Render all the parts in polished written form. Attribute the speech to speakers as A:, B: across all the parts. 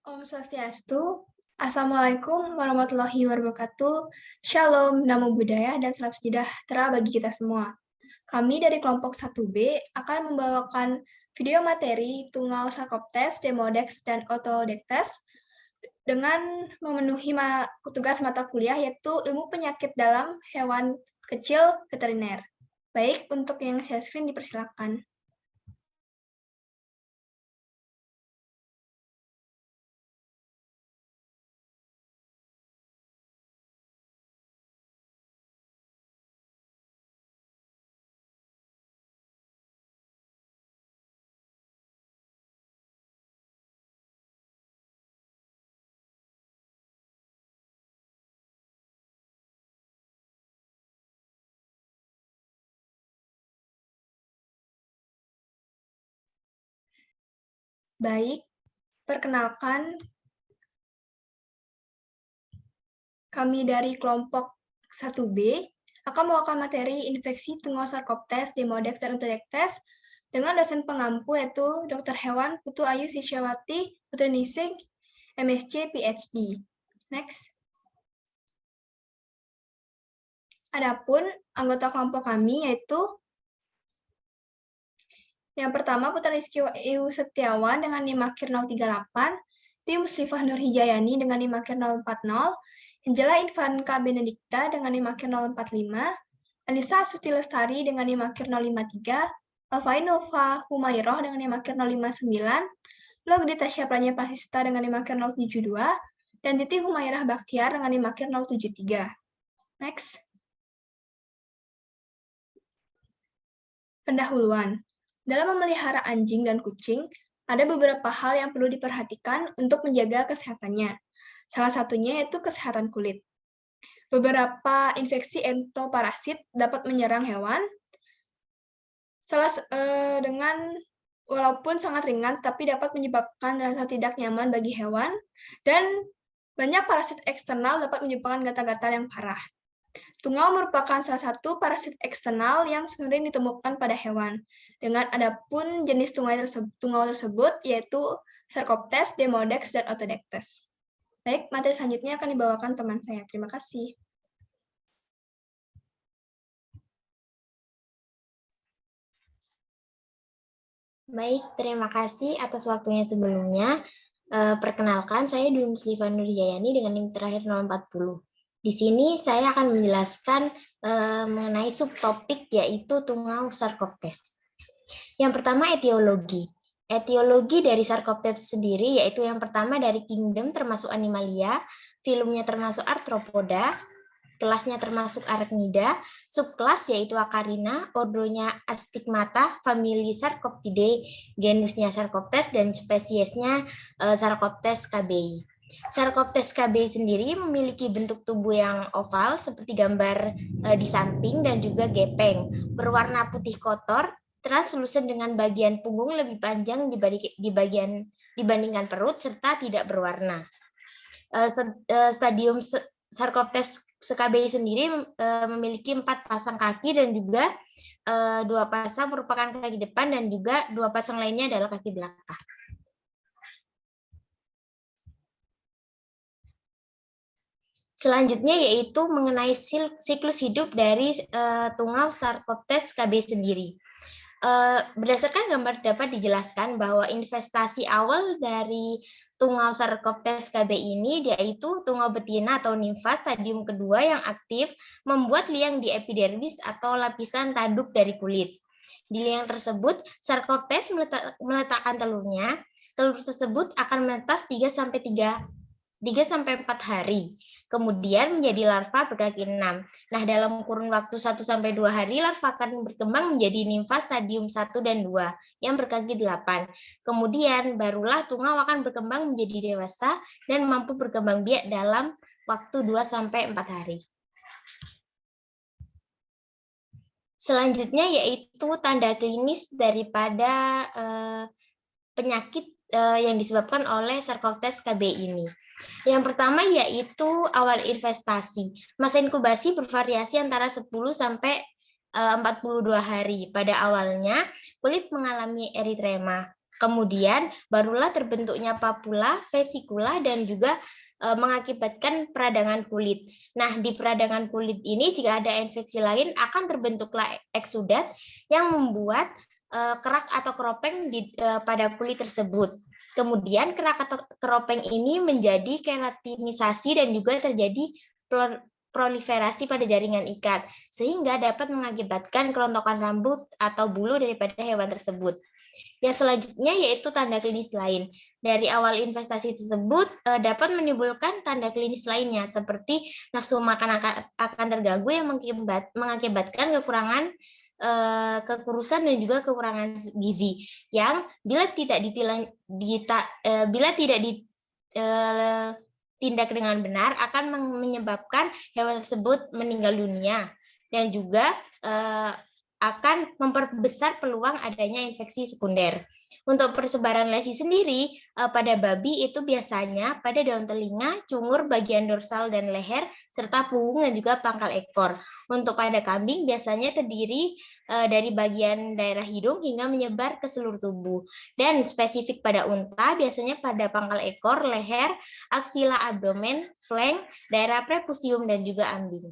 A: Om Swastiastu, Assalamualaikum warahmatullahi wabarakatuh, Shalom, Namo Buddhaya, dan salam sejahtera bagi kita semua. Kami dari kelompok 1B akan membawakan video materi Tungau Sarkoptes, Demodex, dan Autodectes dengan memenuhi tugas mata kuliah yaitu ilmu penyakit dalam hewan kecil veteriner. Baik, untuk yang share screen dipersilakan. Baik, perkenalkan kami dari kelompok 1B akan membawakan materi infeksi tungau Sarkoptes, Demodex, dan Autodectes dengan dosen pengampu yaitu Dr. Hewan Putu Ayu Sisyawati, Putrinising, MSc, PhD. Next. Adapun anggota kelompok kami yaitu yang pertama Putra Rizky Ayu Setiawan dengan NIM akhir 038, Tim Muslimah Nur Hijayani dengan NIM akhir 040, Angela Infanka Benedikta dengan NIM akhir 045, Alisa Asuti Lestari dengan NIM akhir 053, Alfainova Humayroh dengan NIM akhir 059, Logdi Tasya Pranya Prasista dengan NIM akhir 072, dan Titi Humairah Bakhtiar dengan NIM akhir 073. Next. Pendahuluan. Dalam memelihara anjing dan kucing, ada beberapa hal yang perlu diperhatikan untuk menjaga kesehatannya. Salah satunya yaitu kesehatan kulit. Beberapa infeksi entoparasit dapat menyerang hewan, walaupun sangat ringan, tapi dapat menyebabkan rasa tidak nyaman bagi hewan, dan banyak parasit eksternal dapat menyebabkan gatal-gatal yang parah. Tungau merupakan salah satu parasit eksternal yang sering ditemukan pada hewan. Dengan adapun jenis tungau tersebut yaitu Sarkoptes, Demodex, dan Autodectes. Baik, materi selanjutnya akan dibawakan teman saya. Terima kasih.
B: Baik, terima kasih atas waktunya sebelumnya. Perkenalkan, saya Dwi Muslimah Nur Hijayani dengan NIM terakhir 040. Di sini saya akan menjelaskan mengenai subtopik yaitu tungau Sarkoptes. Yang pertama etiologi. Etiologi dari Sarkoptes sendiri yaitu yang pertama dari kingdom termasuk Animalia, filumnya termasuk Arthropoda, kelasnya termasuk Arachnida, subkelas yaitu Acarina, ordonya Astigmata, famili Sarcoptidae, genusnya Sarcoptes, dan spesiesnya Sarcoptes kbi. Sarcoptes kbi sendiri memiliki bentuk tubuh yang oval seperti gambar di samping dan juga gepeng, berwarna putih kotor, translucent dengan bagian punggung lebih panjang dibandingkan perut serta tidak berwarna. Stadium Sarcoptes kbi sendiri memiliki 4 pasang kaki dan juga 2 pasang merupakan kaki depan dan juga 2 pasang lainnya adalah kaki belakang. Selanjutnya yaitu mengenai siklus hidup dari tungau Sarcoptes kbi sendiri. Berdasarkan gambar dapat dijelaskan bahwa investasi awal dari tungau Sarcoptes kbi ini yaitu tungau betina atau nimfa stadium kedua yang aktif membuat liang di epidermis atau lapisan tanduk dari kulit. Di liang tersebut, Sarcoptes meletakkan telurnya. Telur tersebut akan menetas 3-4 hari. Kemudian menjadi larva berkaki 6. Nah, dalam kurun waktu 1-2 hari, larva akan berkembang menjadi nimfa stadium 1 dan 2 yang berkaki 8. Kemudian barulah tungau akan berkembang menjadi dewasa dan mampu berkembang biak dalam waktu 2-4 hari. Selanjutnya yaitu tanda klinis daripada penyakit yang disebabkan oleh Sarcoptes kbi ini. Yang pertama yaitu awal investasi. Masa inkubasi bervariasi antara 10 sampai 42 hari. Pada awalnya kulit mengalami eritrema. Kemudian barulah terbentuknya papula, vesikula, dan juga mengakibatkan peradangan kulit. Nah, di peradangan kulit ini jika ada infeksi lain akan terbentuklah eksudat yang membuat kerak atau keropeng pada kulit tersebut. Kemudian kerak atau keropeng ini menjadi keratinisasi dan juga terjadi proliferasi pada jaringan ikat, sehingga dapat mengakibatkan kerontokan rambut atau bulu daripada hewan tersebut. Yang selanjutnya yaitu tanda klinis lain. Dari awal investasi tersebut dapat menimbulkan tanda klinis lainnya seperti nafsu makan akan terganggu yang mengakibatkan kekurangan kekurusan dan juga kekurangan gizi yang bila tidak ditindak dengan benar akan menyebabkan hewan tersebut meninggal dunia dan juga akan memperbesar peluang adanya infeksi sekunder. Untuk persebaran lesi sendiri, pada babi itu biasanya pada daun telinga, cungur, bagian dorsal dan leher, serta punggung dan juga pangkal ekor. Untuk pada kambing biasanya terdiri dari bagian daerah hidung hingga menyebar ke seluruh tubuh. Dan spesifik pada unta biasanya pada pangkal ekor, leher, aksila abdomen, flank, daerah prepusium dan juga ambing.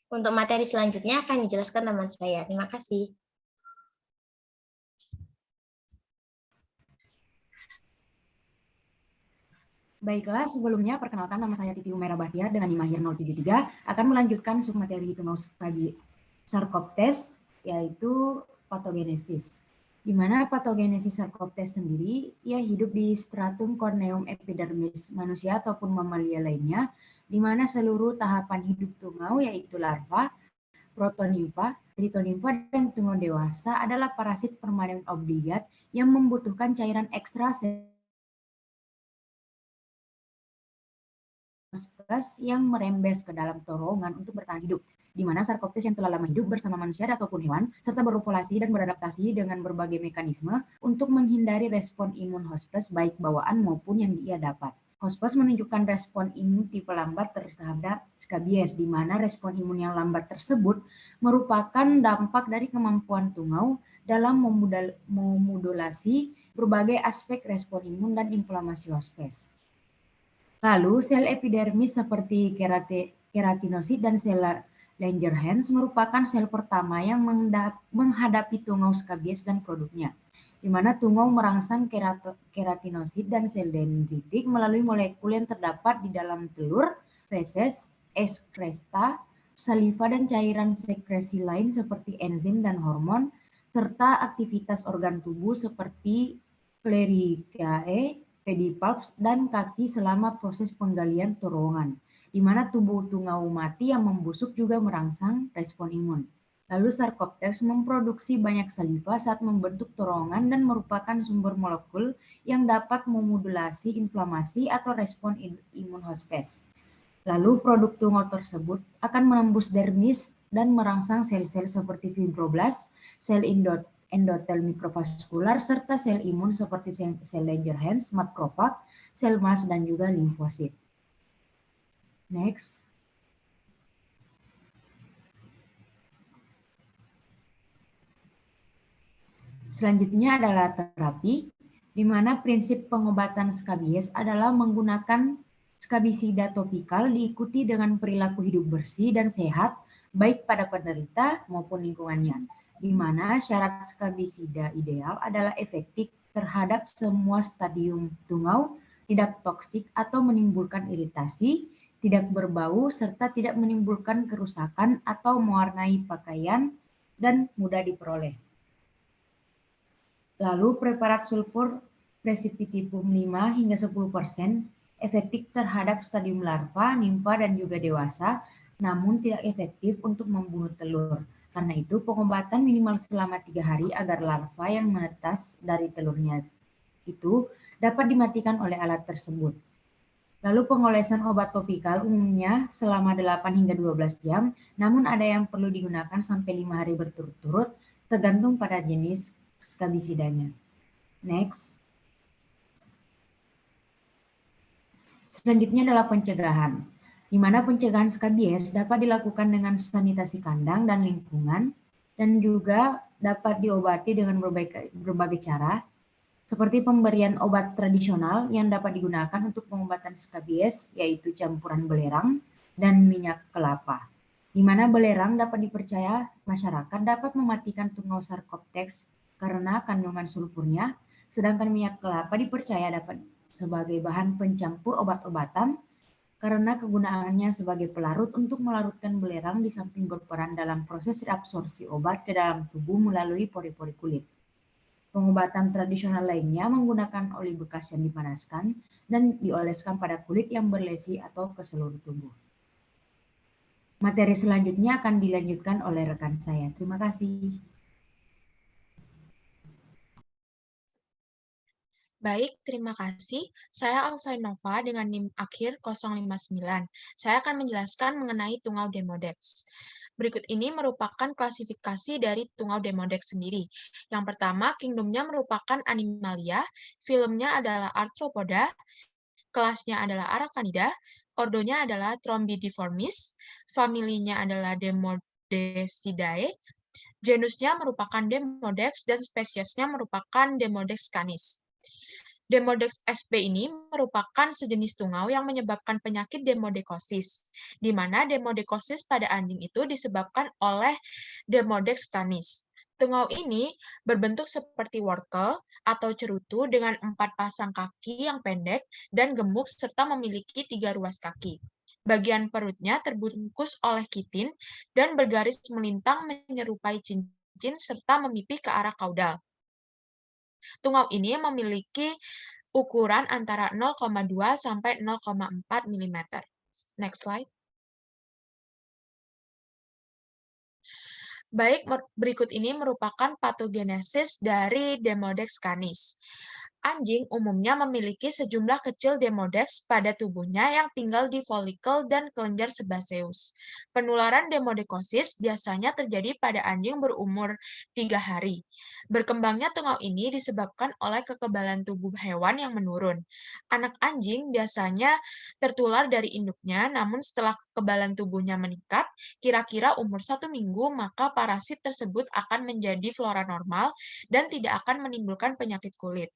B: Untuk materi selanjutnya akan dijelaskan teman saya. Terima kasih.
C: Baiklah, sebelumnya perkenalkan nama saya Titi Umaira Bahtiar dengan NIM Mahir 073 akan melanjutkan submateri tungau Sarcoptes, yaitu patogenesis. Di mana patogenesis Sarcoptes sendiri, ia hidup di stratum corneum epidermis manusia ataupun mamalia lainnya, di mana seluruh tahapan hidup tungau yaitu larva, protonimfa, tritonimfa, dan tungau dewasa adalah parasit permanen obligat yang membutuhkan cairan ekstra yang merembes ke dalam torongan untuk bertahan hidup, di mana Sarcoptes yang telah lama hidup bersama manusia ataupun hewan, serta berpopulasi dan beradaptasi dengan berbagai mekanisme untuk menghindari respon imun hospes baik bawaan maupun yang ia dapat. Hospes menunjukkan respon imun tipe lambat terhadap skabies, di mana respon imun yang lambat tersebut merupakan dampak dari kemampuan tungau dalam memodulasi berbagai aspek respon imun dan inflamasi hospes. Lalu, sel epidermis seperti keratinosit dan sel Langerhans merupakan sel pertama yang menghadapi tungau skabies dan produknya, di mana tungau merangsang keratinosit dan sel dendritik melalui molekul yang terdapat di dalam telur, feses, ekskreta, saliva, dan cairan sekresi lain seperti enzim dan hormon, serta aktivitas organ tubuh seperti Clericae, pedipalps, dan kaki selama proses penggalian torongan, di mana tubuh tungau mati yang membusuk juga merangsang respon imun. Lalu Sarcoptes memproduksi banyak saliva saat membentuk torongan dan merupakan sumber molekul yang dapat memodulasi inflamasi atau respon imun hospes. Lalu produk tungau tersebut akan menembus dermis dan merangsang sel-sel seperti fibroblast, sel endotel mikrovaskular, serta sel imun seperti sel Langerhans, makrofag, sel mast, dan juga limfosit. Next. Selanjutnya adalah terapi, di mana prinsip pengobatan skabies adalah menggunakan skabisida topikal diikuti dengan perilaku hidup bersih dan sehat, baik pada penderita maupun lingkungannya, di mana syarat skabisida ideal adalah efektif terhadap semua stadium tungau, tidak toksik atau menimbulkan iritasi, tidak berbau, serta tidak menimbulkan kerusakan atau mewarnai pakaian, dan mudah diperoleh. Lalu preparat sulfur precipitipum 5 hingga 10% efektif terhadap stadium larva, nimfa, dan juga dewasa, namun tidak efektif untuk membunuh telur. Karena itu pengobatan minimal selama 3 hari agar larva yang menetas dari telurnya itu dapat dimatikan oleh alat tersebut. Lalu pengolesan obat topikal umumnya selama 8 hingga 12 jam, namun ada yang perlu digunakan sampai 5 hari berturut-turut, tergantung pada jenis skabisidanya. Next. Selanjutnya adalah pencegahan, di mana pencegahan skabies dapat dilakukan dengan sanitasi kandang dan lingkungan, dan juga dapat diobati dengan berbagai cara, seperti pemberian obat tradisional yang dapat digunakan untuk pengobatan skabies, yaitu campuran belerang dan minyak kelapa, di mana belerang dapat dipercaya masyarakat dapat mematikan tungau Sarcopteryx karena kandungan sulfurnya, sedangkan minyak kelapa dipercaya dapat sebagai bahan pencampur obat-obatan karena kegunaannya sebagai pelarut untuk melarutkan belerang di samping berperan dalam proses reabsorpsi obat ke dalam tubuh melalui pori-pori kulit. Pengobatan tradisional lainnya menggunakan oli bekas yang dipanaskan dan dioleskan pada kulit yang berlesi atau ke seluruh tubuh. Materi selanjutnya akan dilanjutkan oleh rekan saya. Terima kasih.
D: Baik, terima kasih. Saya Alvainova dengan NIM akhir 059. Saya akan menjelaskan mengenai tungau Demodex. Berikut ini merupakan klasifikasi dari tungau Demodex sendiri. Yang pertama, kingdomnya merupakan Animalia, filmnya adalah Arthropoda, kelasnya adalah Aracanida, ordonya adalah Trombidiformis, familinya adalah Demodecidae, genusnya merupakan Demodex, dan spesiesnya merupakan Demodex canis. Demodex sp ini merupakan sejenis tungau yang menyebabkan penyakit demodekosis, di mana demodekosis pada anjing itu disebabkan oleh Demodex canis. Tungau ini berbentuk seperti wortel atau cerutu dengan 4 pasang kaki yang pendek dan gemuk serta memiliki 3 ruas kaki. Bagian perutnya terbungkus oleh kitin dan bergaris melintang menyerupai cincin serta memipih ke arah kaudal. Tungau ini memiliki ukuran antara 0,2 sampai 0,4 mm. Next slide. Baik, berikut ini merupakan patogenesis dari Demodex canis. Anjing umumnya memiliki sejumlah kecil Demodex pada tubuhnya yang tinggal di folikel dan kelenjar sebaceus. Penularan demodekosis biasanya terjadi pada anjing berumur 3 hari. Berkembangnya tungau ini disebabkan oleh kekebalan tubuh hewan yang menurun. Anak anjing biasanya tertular dari induknya, namun setelah kekebalan tubuhnya meningkat, kira-kira umur 1 minggu, maka parasit tersebut akan menjadi flora normal dan tidak akan menimbulkan penyakit kulit.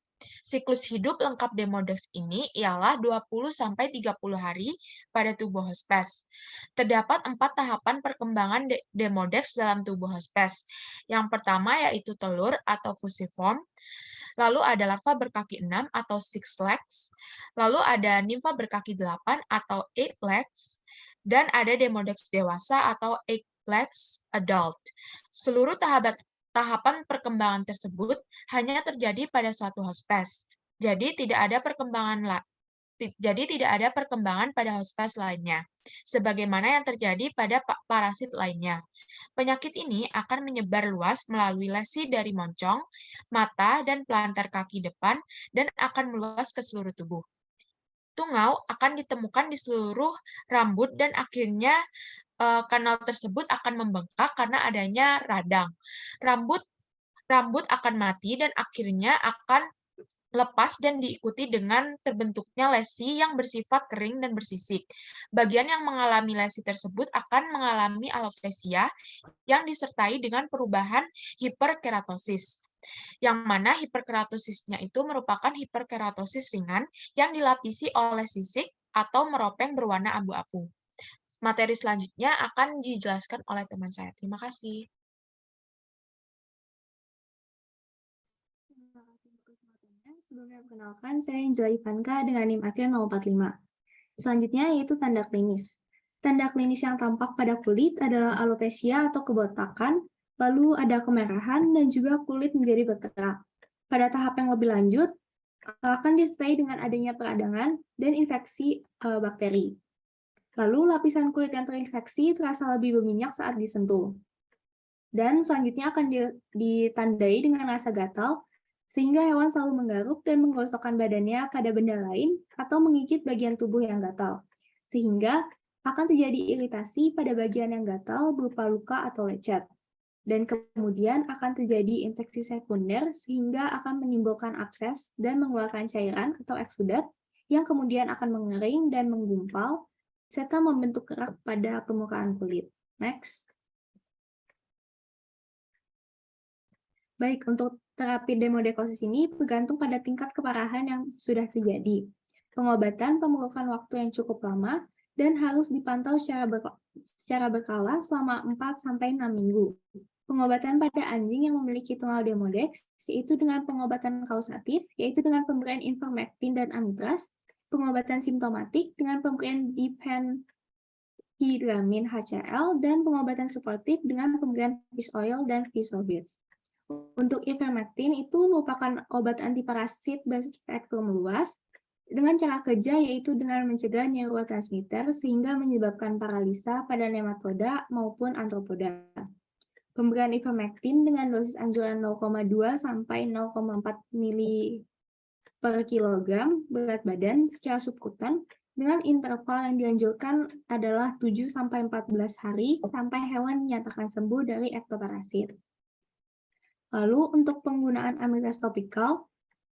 D: Siklus hidup lengkap Demodex ini ialah 20-30 hari pada tubuh hospes. Terdapat 4 tahapan perkembangan Demodex dalam tubuh hospes. Yang pertama yaitu telur atau fusiform, lalu ada larva berkaki 6 atau 6 legs, lalu ada nimfa berkaki 8 atau 8 legs, dan ada Demodex dewasa atau 8 legs adult. Seluruh tahapan perkembangan tersebut hanya terjadi pada suatu hospes. Jadi tidak ada perkembangan pada hospes lainnya, sebagaimana yang terjadi pada parasit lainnya. Penyakit ini akan menyebar luas melalui lesi dari moncong, mata, dan pelantar kaki depan, dan akan meluas ke seluruh tubuh. Tungau akan ditemukan di seluruh rambut dan akhirnya kanal tersebut akan membengkak karena adanya radang. Rambut akan mati dan akhirnya akan lepas dan diikuti dengan terbentuknya lesi yang bersifat kering dan bersisik. Bagian yang mengalami lesi tersebut akan mengalami alopecia yang disertai dengan perubahan hiperkeratosis. Yang mana hiperkeratosisnya itu merupakan hiperkeratosis ringan yang dilapisi oleh sisik atau meropeng berwarna abu-abu. Materi selanjutnya akan dijelaskan oleh teman saya. Terima kasih.
A: Sebelumnya perkenalkan, saya Angela Ivanka dengan NIM akhir 045. Selanjutnya yaitu tanda klinis. Tanda klinis yang tampak pada kulit adalah alopecia atau kebotakan, lalu ada kemerahan dan juga kulit menjadi berkerak. Pada tahap yang lebih lanjut, akan disertai dengan adanya peradangan dan infeksi bakteri. Lalu lapisan kulit yang terinfeksi terasa lebih berminyak saat disentuh. Dan selanjutnya akan ditandai dengan rasa gatal, sehingga hewan selalu menggaruk dan menggosokkan badannya pada benda lain atau menggigit bagian tubuh yang gatal. Sehingga akan terjadi iritasi pada bagian yang gatal berupa luka atau lecet. Dan kemudian akan terjadi infeksi sekunder sehingga akan menimbulkan abses dan mengeluarkan cairan atau eksudat yang kemudian akan mengering dan menggumpal serta membentuk kerak pada permukaan kulit. Next.
E: Baik, untuk terapi demodekosis ini bergantung pada tingkat keparahan yang sudah terjadi. Pengobatan memerlukan waktu yang cukup lama dan harus dipantau secara berkala selama 4-6 minggu. Pengobatan pada anjing yang memiliki tungau demodex, yaitu dengan pengobatan kausatif, yaitu dengan pemberian ivermectin dan amitraz, pengobatan simptomatik dengan pemberian diphenhydramine HCl, dan pengobatan suportif dengan pemberian fish oil dan Fisolbits. Untuk ivermectin itu merupakan obat antiparasit berspektrum luas dengan cara kerja yaitu dengan mencegah neurotransmitter sehingga menyebabkan paralisa pada nematoda maupun arthropoda. Pemberian ivermectin dengan dosis anjuran 0,2 sampai 0,4 mili per kilogram berat badan secara subkutan dengan interval yang dianjurkan adalah 7 sampai 14 hari sampai hewan dinyatakan sembuh dari ektoparasit. Lalu untuk penggunaan amitraz topikal,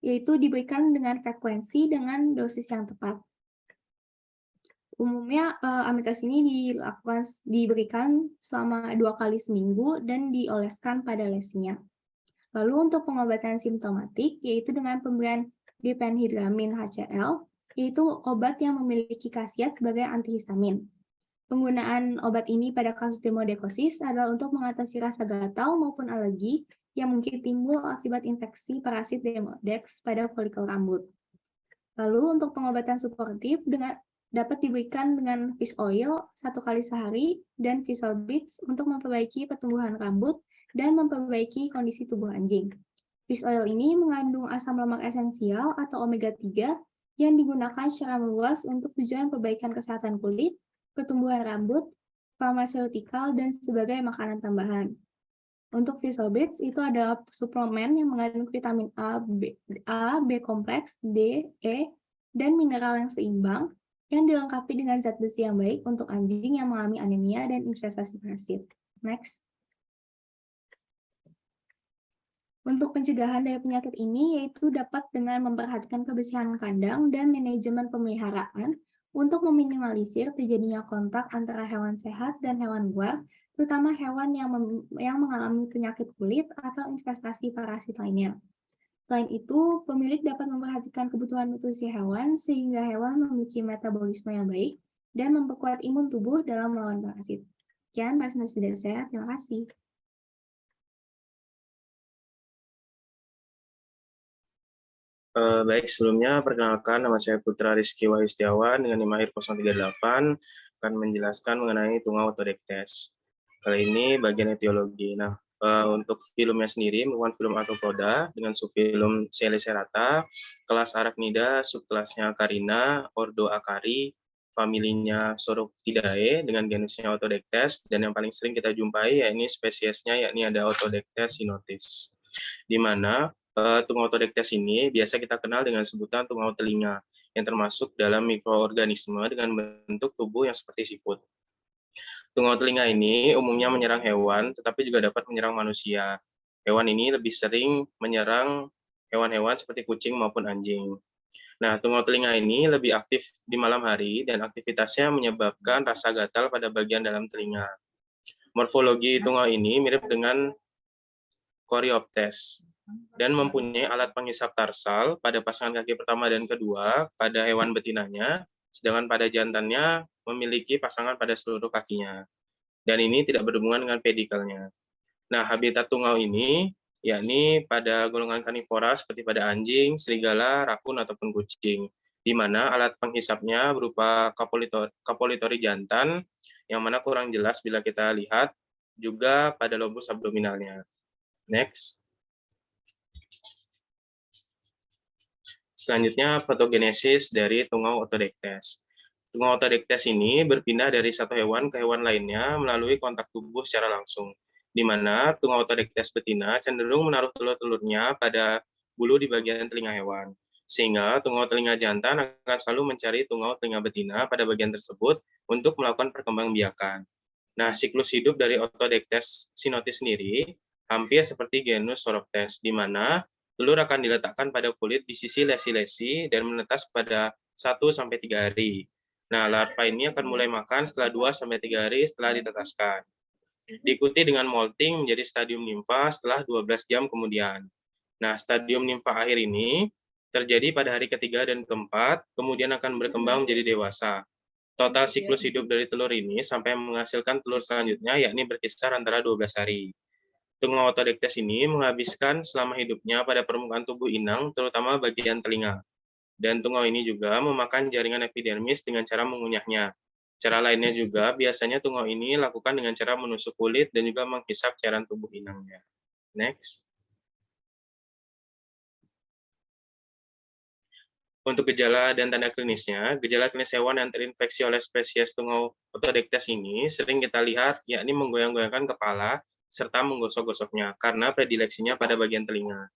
E: yaitu diberikan dengan frekuensi dengan dosis yang tepat. Umumnya amitraz ini diberikan selama 2 kali seminggu dan dioleskan pada lesinya. Lalu untuk pengobatan simptomatik, yaitu dengan pemberian diphenhydramine HCl, yaitu obat yang memiliki khasiat sebagai antihistamin. Penggunaan obat ini pada kasus demodekosis adalah untuk mengatasi rasa gatal maupun alergi yang mungkin timbul akibat infeksi parasit demodex pada folikel rambut. Lalu untuk pengobatan suportif dapat diberikan dengan fish oil 1 kali sehari dan Fisolbits untuk memperbaiki pertumbuhan rambut dan memperbaiki kondisi tubuh anjing. Fish oil ini mengandung asam lemak esensial atau omega 3 yang digunakan secara luas untuk tujuan perbaikan kesehatan kulit, pertumbuhan rambut, farmaseutikal, dan sebagai makanan tambahan. Untuk Fisolbits itu adalah suplemen yang mengandung vitamin A, B kompleks, D, E, dan mineral yang seimbang yang dilengkapi dengan zat besi yang baik untuk anjing yang mengalami anemia dan infestasi parasit. Next. Untuk pencegahan dari penyakit ini yaitu dapat dengan memperhatikan kebersihan kandang dan manajemen pemeliharaan untuk meminimalisir terjadinya kontak antara hewan sehat dan hewan buah, terutama hewan yang mengalami penyakit kulit atau infestasi parasit lainnya. Selain itu, pemilik dapat memperhatikan kebutuhan nutrisi hewan sehingga hewan memiliki metabolisme yang baik dan memperkuat imun tubuh dalam melawan parasit. Sekian presentasi dari saya, terima kasih.
F: Baik, sebelumnya perkenalkan nama saya Putra Rizky Wahyu Setiawan dengan NIM akhir 038 akan menjelaskan mengenai tungau Otodectes. Kali ini bagian etiologi. Nah, untuk filmnya sendiri merupakan film arthropoda dengan subfilum Selecerata, kelas Arachnida, subkelasnya Carina, ordo Acari, familinya Sauroptidae dengan genusnya Otodectes, dan yang paling sering kita jumpai yakni spesiesnya yakni ada Otodectes sinotis. Di mana tungau Otodectes ini biasa kita kenal dengan sebutan tungau telinga, yang termasuk dalam mikroorganisme dengan bentuk tubuh yang seperti siput. Tungau telinga ini umumnya menyerang hewan, tetapi juga dapat menyerang manusia. Hewan ini lebih sering menyerang hewan-hewan seperti kucing maupun anjing. Nah, tungau telinga ini lebih aktif di malam hari dan aktivitasnya menyebabkan rasa gatal pada bagian dalam telinga. Morfologi tungau ini mirip dengan Coreoptes dan mempunyai alat penghisap tarsal pada pasangan kaki pertama dan kedua pada hewan betinanya, sedangkan pada jantannya memiliki pasangan pada seluruh kakinya. Dan ini tidak berhubungan dengan pedikelnya. Nah, habitat tungau ini yakni pada golongan karnivora seperti pada anjing, serigala, rakun, ataupun kucing, di mana alat penghisapnya berupa kapolitori jantan, yang mana kurang jelas bila kita lihat, juga pada lobus abdominalnya. Next. Selanjutnya, patogenesis dari tungau Otodectes. Tungau Otodectes ini berpindah dari satu hewan ke hewan lainnya melalui kontak tubuh secara langsung, di mana tungau Otodectes betina cenderung menaruh telur-telurnya pada bulu di bagian telinga hewan, sehingga tungau telinga jantan akan selalu mencari tungau telinga betina pada bagian tersebut untuk melakukan perkembangbiakan. Nah, siklus hidup dari Otodectes sinotis sendiri hampir seperti genus Sauroptes, di mana telur akan diletakkan pada kulit di sisi lesi-lesi dan menetas pada 1-3 hari. Nah, larva ini akan mulai makan setelah 2-3 hari setelah ditetaskan. Diikuti dengan molting menjadi stadium nimfa setelah 12 jam kemudian. Nah, stadium nimfa akhir ini terjadi pada hari ketiga dan keempat, kemudian akan berkembang menjadi dewasa. Total siklus hidup dari telur ini sampai menghasilkan telur selanjutnya, yakni berkisar antara 12 hari. Tungau otodektes ini menghabiskan selama hidupnya pada permukaan tubuh inang, terutama bagian telinga. Dan tungau ini juga memakan jaringan epidermis dengan cara mengunyahnya. Cara lainnya juga, biasanya tungau ini lakukan dengan cara menusuk kulit dan juga menghisap cairan tubuh inangnya. Next. Untuk gejala dan tanda klinisnya, gejala klinis hewan yang terinfeksi oleh spesies tungau otodektes ini sering kita lihat, yakni menggoyang-goyangkan kepala, serta menggosok-gosoknya, karena predileksinya pada bagian telinga.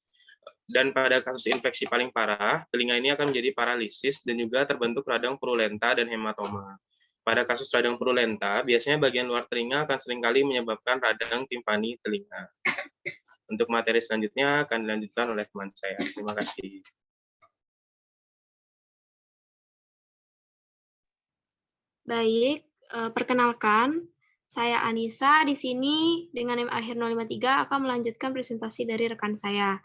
F: Dan pada kasus infeksi paling parah, telinga ini akan menjadi paralisis dan juga terbentuk radang purulenta dan hematoma. Pada kasus radang purulenta, biasanya bagian luar telinga akan seringkali menyebabkan radang timpani telinga. Untuk materi selanjutnya akan dilanjutkan oleh teman saya. Terima kasih.
G: Baik, perkenalkan, saya Anissa di sini dengan NIM akhir 053 akan melanjutkan presentasi dari rekan saya.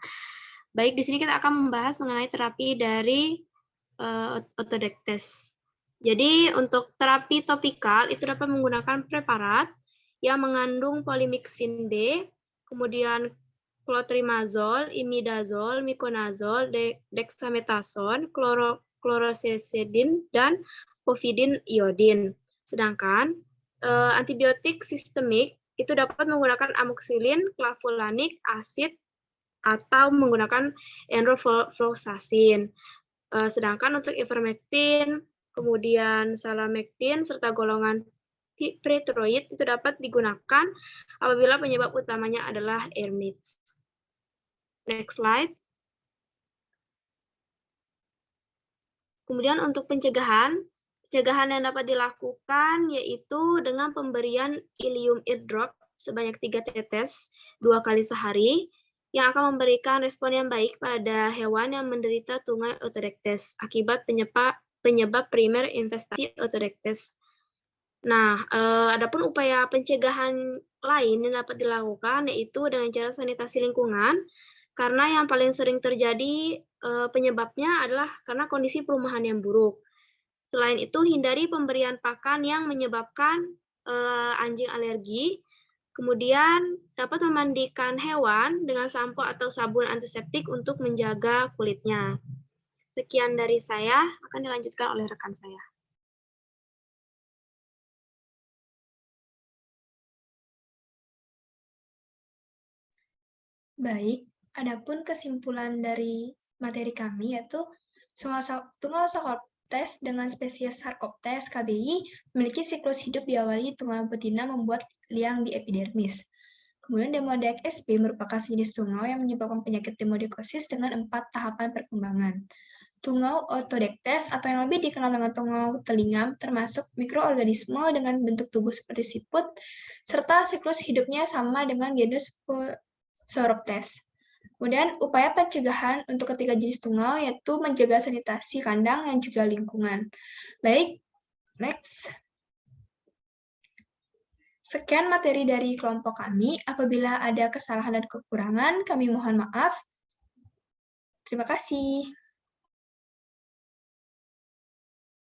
G: Baik, di sini kita akan membahas mengenai terapi dari otodektes. Jadi untuk terapi topikal itu dapat menggunakan preparat yang mengandung polymyxin B, kemudian clotrimazole, imidazole, miconazole, dexamethasone, chlorothiazidin, dan povidin iodin. Sedangkan antibiotik sistemik itu dapat menggunakan amoxicillin, clavulanik, asid, atau menggunakan enrofloxacin. Sedangkan untuk ivermectin, kemudian salamectin, serta golongan piretroid itu dapat digunakan apabila penyebab utamanya adalah Erdnitz. Next slide. Kemudian untuk pencegahan yang dapat dilakukan yaitu dengan pemberian Ilium ear drop sebanyak 3 tetes 2 kali sehari yang akan memberikan respon yang baik pada hewan yang menderita tungau otodektes akibat penyebab primer infestasi otodektes. Nah, adapun upaya pencegahan lain yang dapat dilakukan yaitu dengan cara sanitasi lingkungan, karena yang paling sering terjadi penyebabnya adalah karena kondisi perumahan yang buruk. Selain itu, hindari pemberian pakan yang menyebabkan anjing alergi. Kemudian dapat memandikan hewan dengan sampo atau sabun antiseptik untuk menjaga kulitnya. Sekian dari saya, akan dilanjutkan oleh rekan saya.
A: Baik, adapun kesimpulan dari materi kami yaitu tungau Sarcoptes dengan spesies Sarcoptes KBI memiliki siklus hidup diawali tungau betina membuat liang di epidermis. Kemudian Demodex sp merupakan sejenis tungau yang menyebabkan penyakit demodikosis dengan 4 tahapan perkembangan. Tungau otodektes atau yang lebih dikenal dengan tungau telinga termasuk mikroorganisme dengan bentuk tubuh seperti siput, serta siklus hidupnya sama dengan genus Sauroptes. Kemudian upaya pencegahan untuk ketiga jenis tungau yaitu menjaga sanitasi kandang dan juga lingkungan. Baik, next. Sekian materi dari kelompok kami. Apabila ada kesalahan dan kekurangan, kami mohon maaf. Terima kasih.